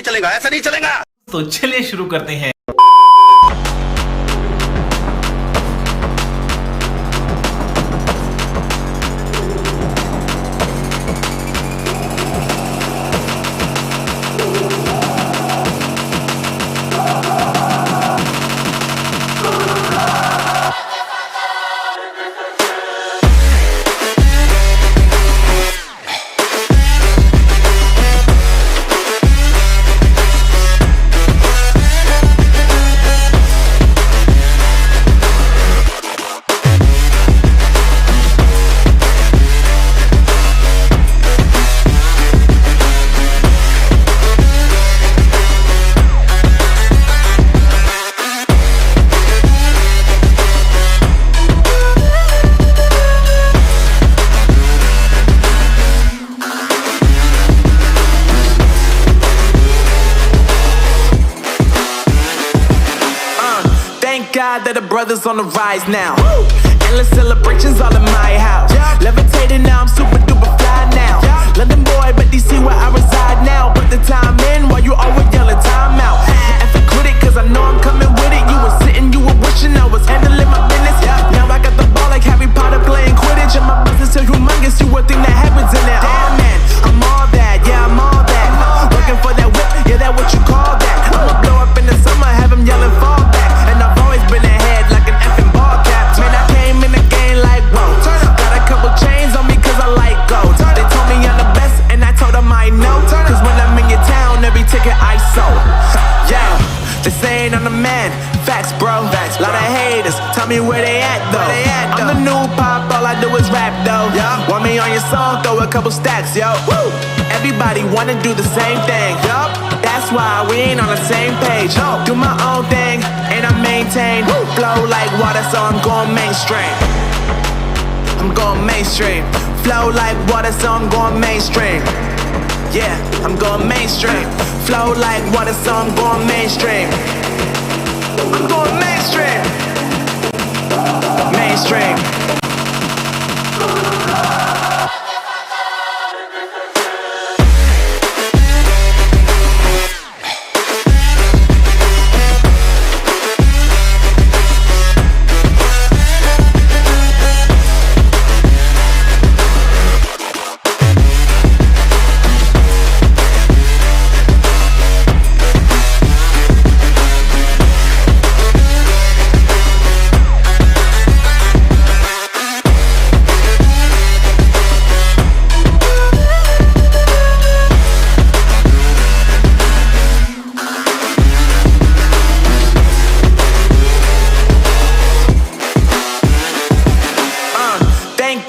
चलेगा, ऐसा नहीं चलेगा। तो चलिए शुरू करते हैं। God that the brothers on the rise now. Endless celebrations all in my house. Levitating now, I'm super duper fly now. London boy, but DC where I reside now. Put the time in while you always yelling time out. And for quit it, cause I know I'm coming with it. You were sitting, you were wishing I was handling my business. Now I got the ball like Harry Potter playing Quidditch. And my business so humongous, you would think that happens in it. Damn man, I'm all that, yeah I'm all that. Working for that whip, yeah that what you call that. I'ma blow up in the summer, have them yelling fall back. And I've always been ahead like an effing ball cap. Man, I came in the game like whoa. Got a couple chains on me cause I like gold. They told me I'm the best and I told them I know. Cause when I'm in your town, every ticket I sold. Yeah, they saying I'm the man. Facts bro, lot of haters, tell me where they at though. I'm the new pop, all I do is rap though. Want me on your song, throw a couple stacks, yo. Everybody wanna do the same thing. That's why we ain't on the same page. Do my own thing, and I maintain. Flow like water, so I'm going mainstream. I'm going mainstream. Flow like water, so I'm going mainstream. Yeah, I'm going mainstream. Flow like water, so I'm going mainstream. I'm going mainstream. Mainstream.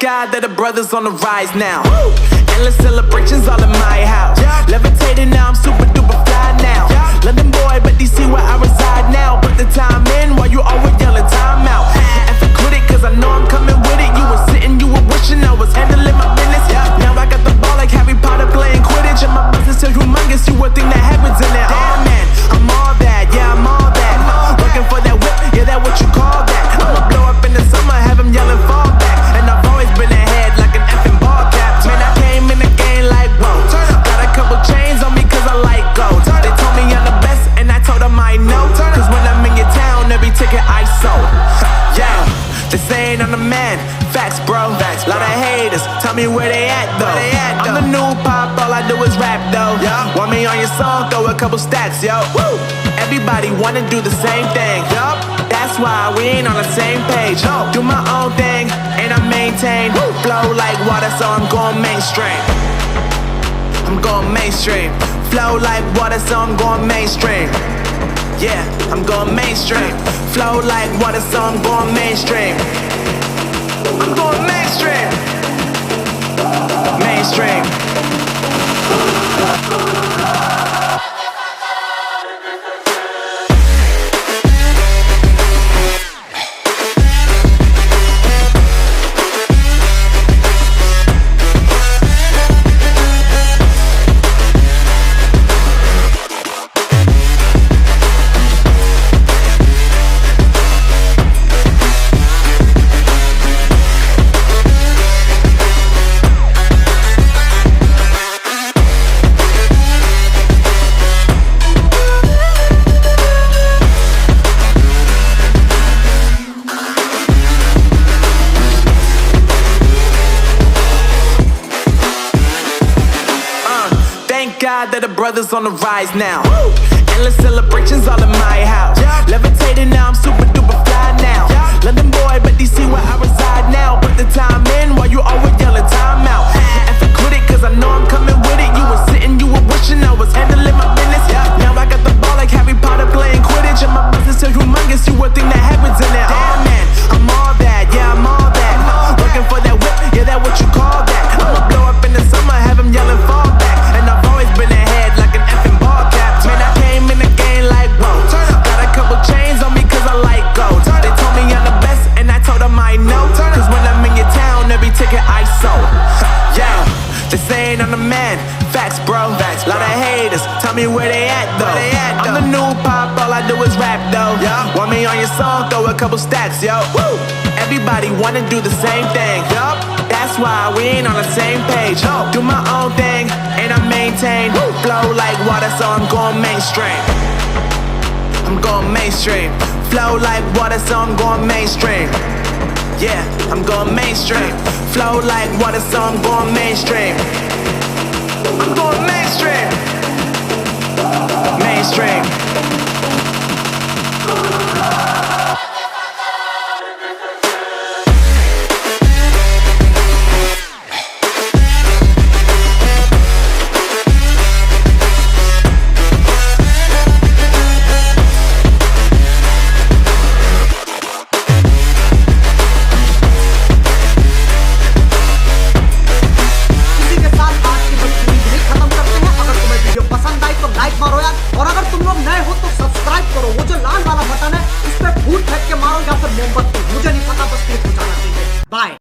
God that the brothers on the rise now. Endless celebrations all in my house. Levitating now, I'm super duper fly now. London boy, but DC where I reside now. Put the time in while you always yelling time out. And for quit it, cause I know I'm coming with it. You were sitting, you were wishing I was handling my business. Now I got the ball like Harry Potter playing Quidditch. And my business so humongous, you would think that happens in it. Damn man, I'm all that, yeah I'm all that. Working for that whip, yeah that what you call that. I'ma blow up in the summer, have them yelling fall back. And I've always been ahead like an effing ball cap. Man, I came in the game like whoa. Got a couple chains on me cause I like gold. They told me I'm the best and I told them I know. Cause when I'm in your town, every ticket I sold. Yeah, they saying I'm the man. Facts bro, lot of haters, tell me where they at though. I'm the new pop, all I do is rap though. Want me on your song, throw a couple stacks, yo. Everybody wanna do the same thing. That's why we ain't on the same page. Do my own thing, and I maintain. Flow like water, so I'm going mainstream. I'm going mainstream. Flow like water, so I'm going mainstream. Yeah, I'm going mainstream. Flow like water, so I'm going mainstream. I'm going mainstream. Mainstream. brothers on the rise now. Endless celebrations all in my house. Levitating now, I'm super duper fly now. London boy, but DC where I reside now. Put the time in while you always yelling time out. And for quit it, cause I know I'm coming with it. You were sitting, you were wishing I was handling my business. Now I got the ball like Harry Potter playing Quidditch. And my business is humongous, you would think that happens in it. Oh man, I'm all that, yeah, I'm all that. Looking for that whip, yeah, that what you call that. I'ma blow up in the summer, have them yelling fall back. And I've always been ahead like an effing ball cap. Man, I came in the game like, whoa. Got a couple chains on me cause I like gold. They told me I'm the best and I told them I know. Cause when I'm in your town, every ticket I sold. Yeah, they saying I'm the man. Facts, bro. Lot of haters, tell me where they at though. I'm the new pop, all I do is rap though. Want me on your song, throw a couple stacks, yo. Woo! Everybody wanna do the same thing. That's why we ain't on the same page. Do my own thing and I maintain. Flow like water, so I'm going mainstream. I'm going mainstream. Flow like water, so I'm going mainstream. Yeah, I'm going mainstream. Flow like water, so I'm going mainstream. I'm going